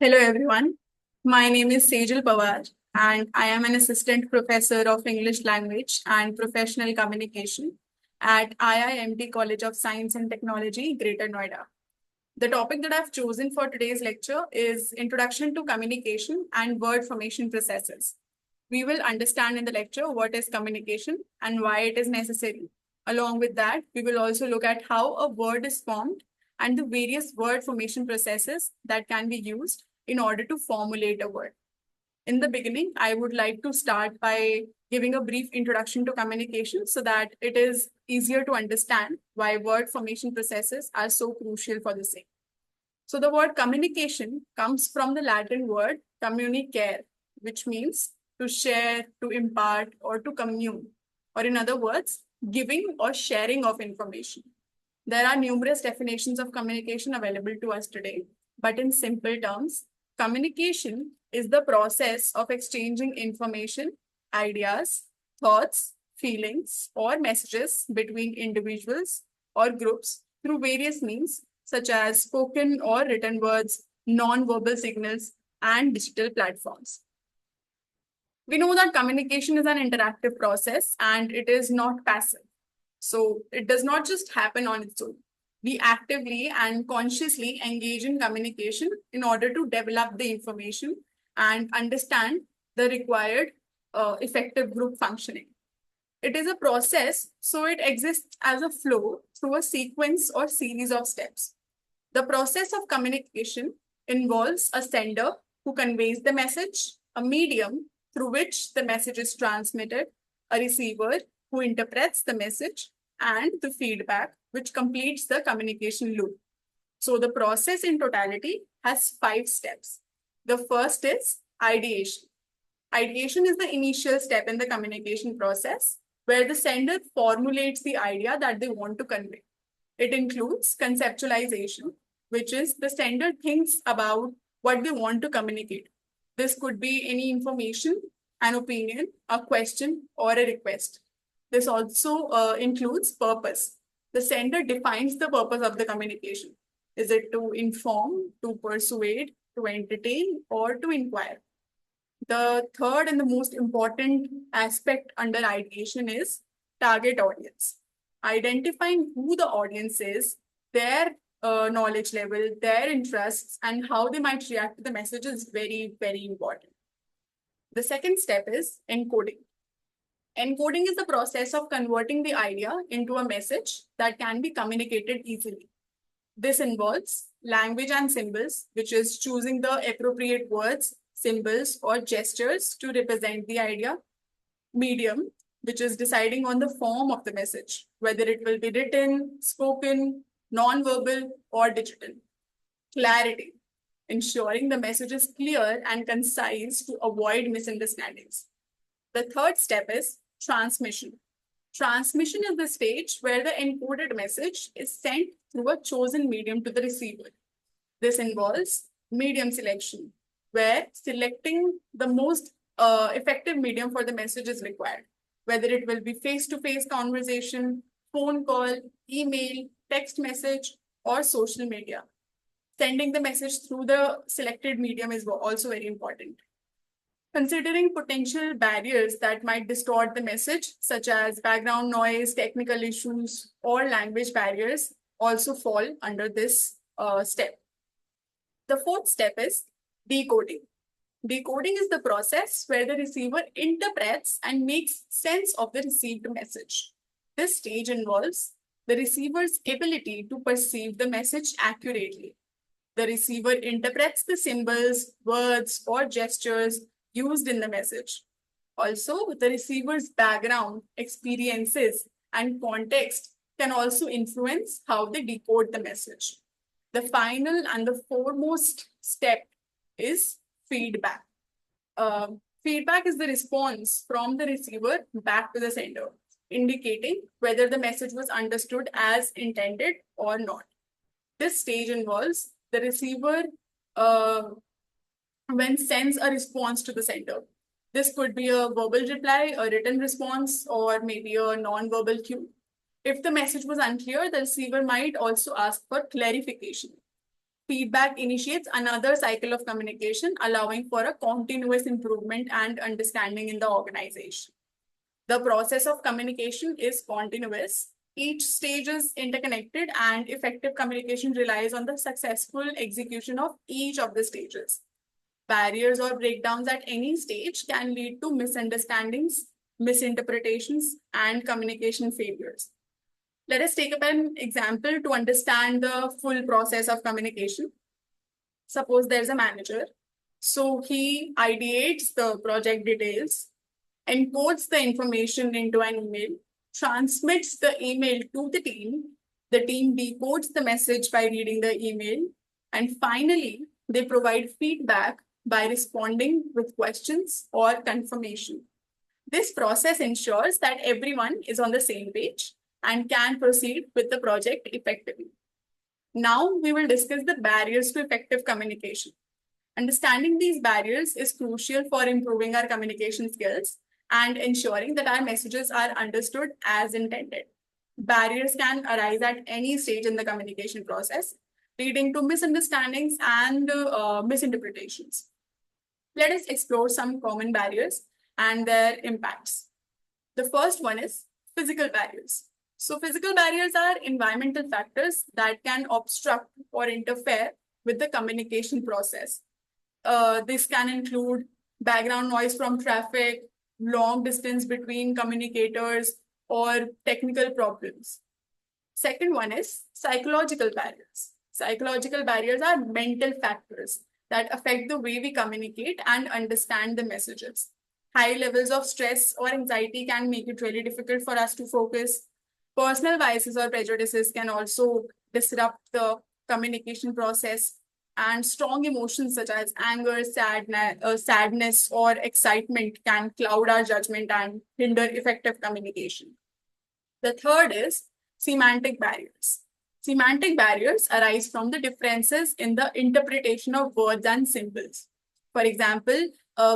Hello, everyone. My name is Sejal Pawar, and I am an assistant professor of English language and professional communication at IIMT College of Science and Technology, Greater Noida. The topic that I've chosen for today's lecture is Introduction to Communication and Word Formation Processes. We will understand in the lecture what is communication and why it is necessary. Along with that, we will also look at how a word is formed and the various word formation processes that can be used in order to formulate a word. In the beginning, I would like to start by giving a brief introduction to communication so that it is easier to understand why word formation processes are so crucial for the same. So the word communication comes from the Latin word communicare, which means to share, to impart, or to commune, or in other words, giving or sharing of information. There are numerous definitions of communication available to us today, but in simple terms, communication is the process of exchanging information, ideas, thoughts, feelings, or messages between individuals or groups through various means such as spoken or written words, non-verbal signals, and digital platforms. We know that communication is an interactive process and it is not passive. So it does not just happen on its own. We actively and consciously engage in communication in order to develop the information and understand the required effective group functioning. It is a process, so it exists as a flow through a sequence or series of steps. The process of communication involves a sender who conveys the message, a medium through which the message is transmitted, a receiver who interprets the message, and the feedback, which completes the communication loop. So the process in totality has 5 steps. The first is ideation. Ideation is the initial step in the communication process where the sender formulates the idea that they want to convey. It includes conceptualization, which is the sender thinks about what they want to communicate. This could be any information, an opinion, a question, or a request. This also includes purpose. The sender defines the purpose of the communication. Is it to inform, to persuade, to entertain, or to inquire? The third and the most important aspect under ideation is target audience. Identifying who the audience is, their knowledge level, their interests, and how they might react to the message is very, very important. The second step is encoding. Encoding is the process of converting the idea into a message that can be communicated easily. This involves language and symbols, which is choosing the appropriate words, symbols, or gestures to represent the idea. Medium, which is deciding on the form of the message, whether it will be written, spoken, non-verbal, or digital. Clarity, ensuring the message is clear and concise to avoid misunderstandings. The third step is transmission. Transmission is the stage where the encoded message is sent through a chosen medium to the receiver. This involves medium selection, where selecting the most effective medium for the message is required, whether it will be face-to-face conversation, phone call, email, text message, or social media. Sending the message through the selected medium is also very important. Considering potential barriers that might distort the message, such as background noise, technical issues, or language barriers, also fall under this step. The fourth step is decoding. Decoding is the process where the receiver interprets and makes sense of the received message. This stage involves the receiver's ability to perceive the message accurately. The receiver interprets the symbols, words, or gestures used in the message. Also, the receiver's background, experiences, and context can also influence how they decode the message. The final and the foremost step is feedback. Feedback is the response from the receiver back to the sender, indicating whether the message was understood as intended or not. This stage involves the receiver when sends a response to the sender. This could be a verbal reply, a written response, or maybe a non-verbal cue. If the message was unclear, the receiver might also ask for clarification. feedback initiates another cycle of communication, allowing for a continuous improvement and understanding in the organization. The process of communication is continuous. Each stage is interconnected, and effective communication relies on the successful execution of each of the stages. Barriers or breakdowns at any stage can lead to misunderstandings, misinterpretations, and communication failures. Let us take up an example to understand the full process of communication. Suppose there's a manager. So he ideates the project details, encodes the information into an email, transmits the email to the team decodes the message by reading the email, and finally, they provide feedback by responding with questions or confirmation. This process ensures that everyone is on the same page and can proceed with the project effectively. Now, we will discuss the barriers to effective communication. Understanding these barriers is crucial for improving our communication skills and ensuring that our messages are understood as intended. Barriers can arise at any stage in the communication process, leading to misunderstandings and misinterpretations. Let us explore some common barriers and their impacts. The first one is physical barriers. So physical barriers are environmental factors that can obstruct or interfere with the communication process. This can include background noise from traffic, long distance between communicators, or technical problems. Second one is psychological barriers. Psychological barriers are mental factors that affect the way we communicate and understand the messages. High levels of stress or anxiety can make it really difficult for us to focus. Personal biases or prejudices can also disrupt the communication process, and strong emotions such as anger, sadness, or excitement can cloud our judgment and hinder effective communication. The third is semantic barriers. Semantic barriers arise from the differences in the interpretation of words and symbols. For example,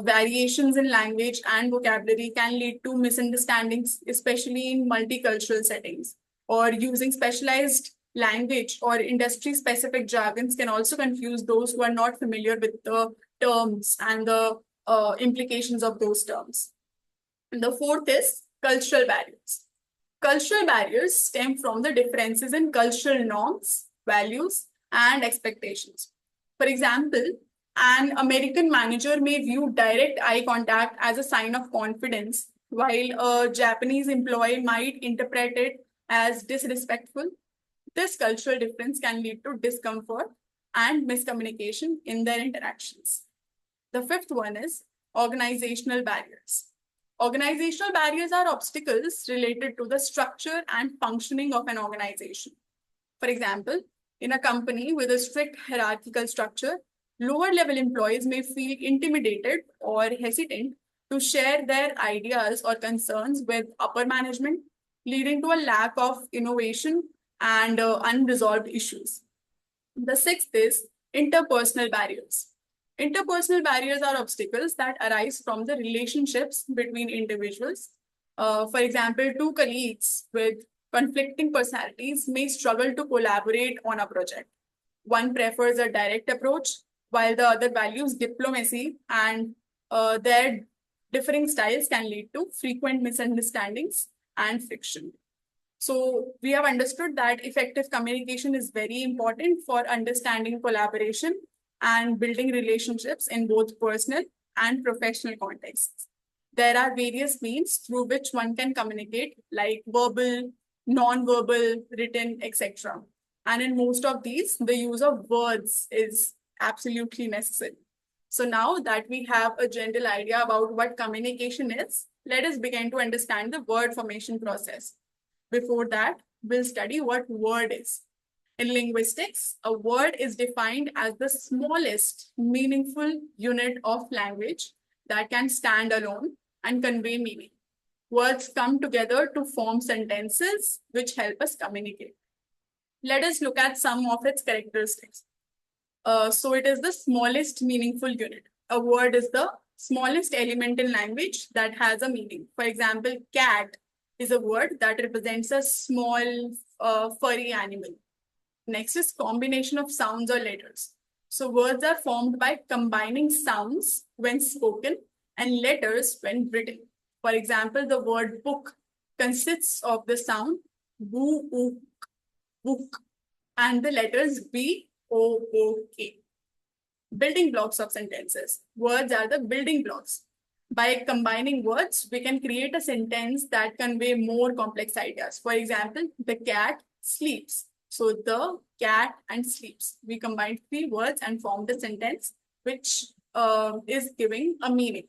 variations in language and vocabulary can lead to misunderstandings, especially in multicultural settings, or using specialized language or industry-specific jargons can also confuse those who are not familiar with the terms and the implications of those terms. And the fourth is cultural barriers. Cultural barriers stem from the differences in cultural norms, values, and expectations. For example, an American manager may view direct eye contact as a sign of confidence, while a Japanese employee might interpret it as disrespectful. This cultural difference can lead to discomfort and miscommunication in their interactions. The fifth one is organizational barriers. Organizational barriers are obstacles related to the structure and functioning of an organization. For example, in a company with a strict hierarchical structure, lower level employees may feel intimidated or hesitant to share their ideas or concerns with upper management, leading to a lack of innovation and unresolved issues. The sixth is interpersonal barriers. Interpersonal barriers are obstacles that arise from the relationships between individuals. For example, two colleagues with conflicting personalities may struggle to collaborate on a project. One prefers a direct approach, while the other values diplomacy, and their differing styles can lead to frequent misunderstandings and friction. So we have understood that effective communication is very important for understanding collaboration and building relationships in both personal and professional contexts. There are various means through which one can communicate, like verbal, non-verbal, written, etc. And in most of these, the use of words is absolutely necessary. So now that we have a general idea about what communication is, let us begin to understand the word formation process. Before that, we'll study what word is. In linguistics, a word is defined as the smallest meaningful unit of language that can stand alone and convey meaning. Words come together to form sentences which help us communicate. Let us look at some of its characteristics. So it is the smallest meaningful unit. A word is the smallest element in language that has a meaning. For example, cat is a word that represents a small furry animal. Next is combination of sounds or letters. So words are formed by combining sounds when spoken and letters when written. For example, the word book consists of the sound boo, oo, book, and the letters B, O, O, K. Building blocks of sentences. Words are the building blocks. By combining words, we can create a sentence that convey more complex ideas. For example, the cat sleeps. So the cat and sleeps. We combined three words and formed a sentence which is giving a meaning.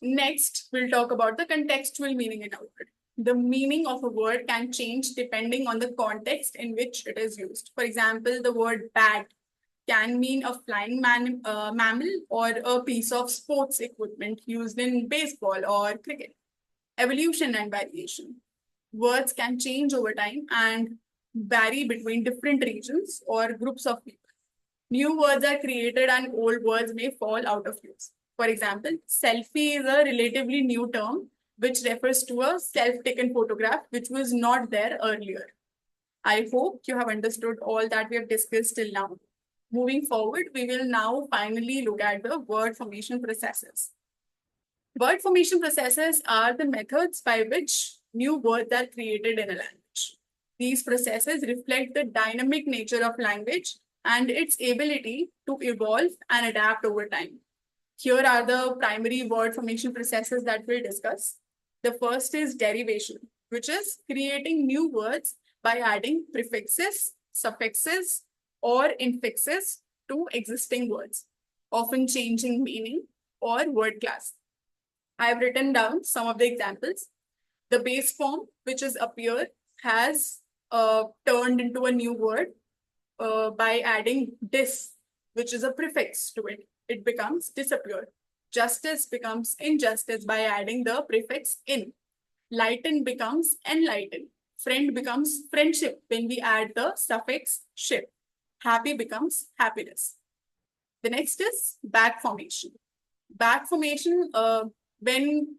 Next, we'll talk about the contextual meaning in a word. The meaning of a word can change depending on the context in which it is used. For example, the word bat can mean a flying mammal or a piece of sports equipment used in baseball or cricket. Evolution and variation. Words can change over time and vary between different regions or groups of people. New words are created and old words may fall out of use. For example, selfie is a relatively new term which refers to a self-taken photograph which was not there earlier. I hope you have understood all that we have discussed till now. Moving forward, we will now finally look at the word formation processes. Word formation processes are the methods by which new words are created in a language. These processes reflect the dynamic nature of language and its ability to evolve and adapt over time. Here are the primary word formation processes that we'll discuss. The first is derivation, which is creating new words by adding prefixes, suffixes, or infixes to existing words, often changing meaning or word class. I have written down some of the examples. The base form, which is appear, has turned into a new word by adding dis, which is a prefix to it. It becomes disappear. Justice becomes injustice by adding the prefix in. Lighten becomes enlighten. Friend becomes friendship when we add the suffix ship. Happy becomes happiness. The next is back formation. Back formation, when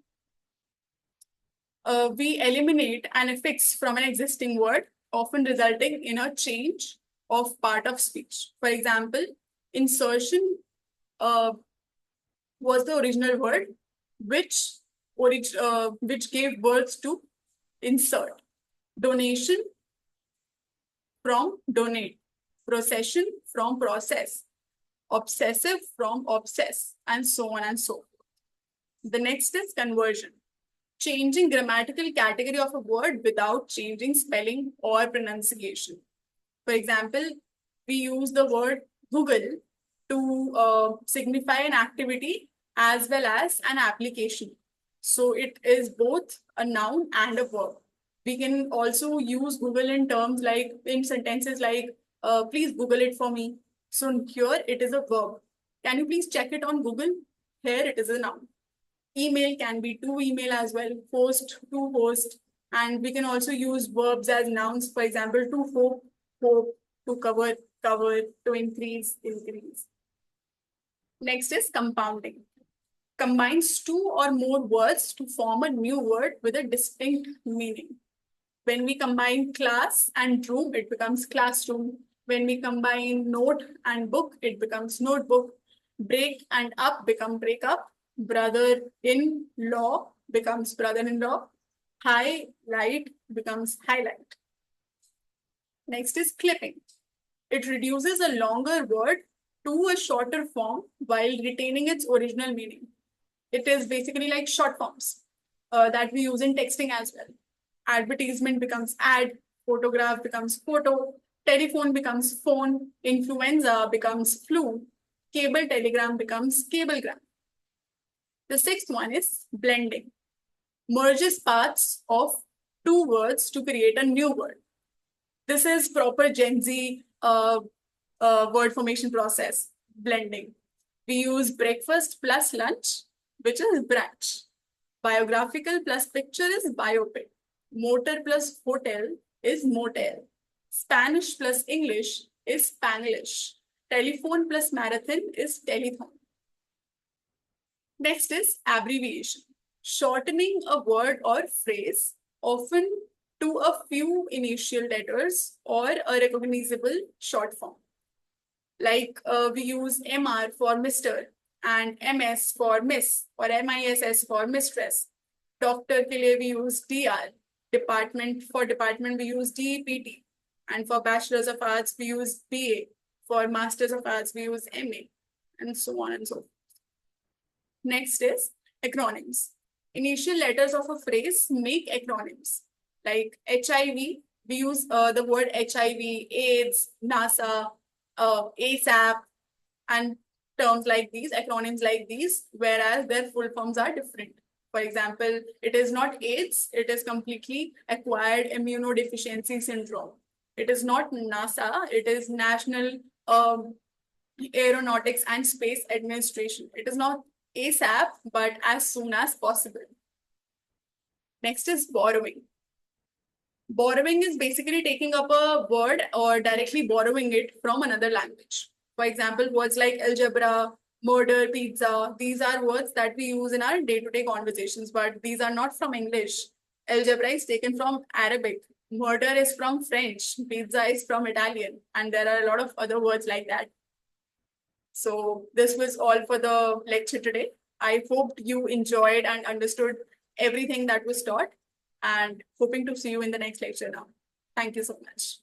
we eliminate an affix from an existing word, often resulting in a change of part of speech. For example, insertion was the original word which gave birth to insert. Donation from donate. Procession from process. Obsessive from obsess, and so on and so forth. The next is conversion. Changing grammatical category of a word without changing spelling or pronunciation. For example, we use the word Google to signify an activity as well as an application. So it is both a noun and a verb. We can also use Google in terms like in sentences like, please Google it for me. So here it is a verb. Can you please check it on Google? Here it is a noun. Email can be to email as well, host to host. And we can also use verbs as nouns, for example, to hope, hope, to cover, cover, to increase, increase. Next is compounding. Combines two or more words to form a new word with a distinct meaning. When we combine class and room, it becomes classroom. When we combine note and book, it becomes notebook. Break and up become break up. Brother-in-law becomes brother-in-law. Highlight becomes highlight. Next is clipping. It reduces a longer word to a shorter form while retaining its original meaning. It is basically like short forms that we use in texting as well. Advertisement becomes ad, photograph becomes photo, telephone becomes phone, influenza becomes flu, cable telegram becomes cablegram. The sixth one is blending. Merges parts of two words to create a new word. This is proper Gen Z word formation process, blending. We use breakfast plus lunch, which is brunch. Biographical plus picture is biopic. Motor plus hotel is motel. Spanish plus English is Spanglish. Telephone plus marathon is telethon. Next is abbreviation. Shortening a word or phrase, often to a few initial letters or a recognizable short form. Like we use MR for Mr. and MS for Miss or MISS for Mistress. Doctor के लिए we use DR. Department for department we use DEPT. And for Bachelors of Arts we use BA. For Masters of Arts we use MA. And so on and so forth. Next is acronyms. Initial letters of a phrase make acronyms. Like HIV, we use the word HIV, AIDS, NASA, ASAP, and terms like these, acronyms like these, whereas their full forms are different. For example, it is not AIDS, it is completely acquired immunodeficiency syndrome. It is not NASA, it is National Aeronautics and Space Administration. It is not ASAP, but as soon as possible. Next is borrowing. Borrowing is basically taking up a word or directly borrowing it from another language. For example, words like algebra, murder, pizza, these are words that we use in our day-to-day conversations, but these are not from English. Algebra is taken from Arabic. Murder is from French. Pizza is from Italian. And there are a lot of other words like that. So this was all for the lecture today. I hoped you enjoyed and understood everything that was taught, and hoping to see you in the next lecture now. Thank you so much.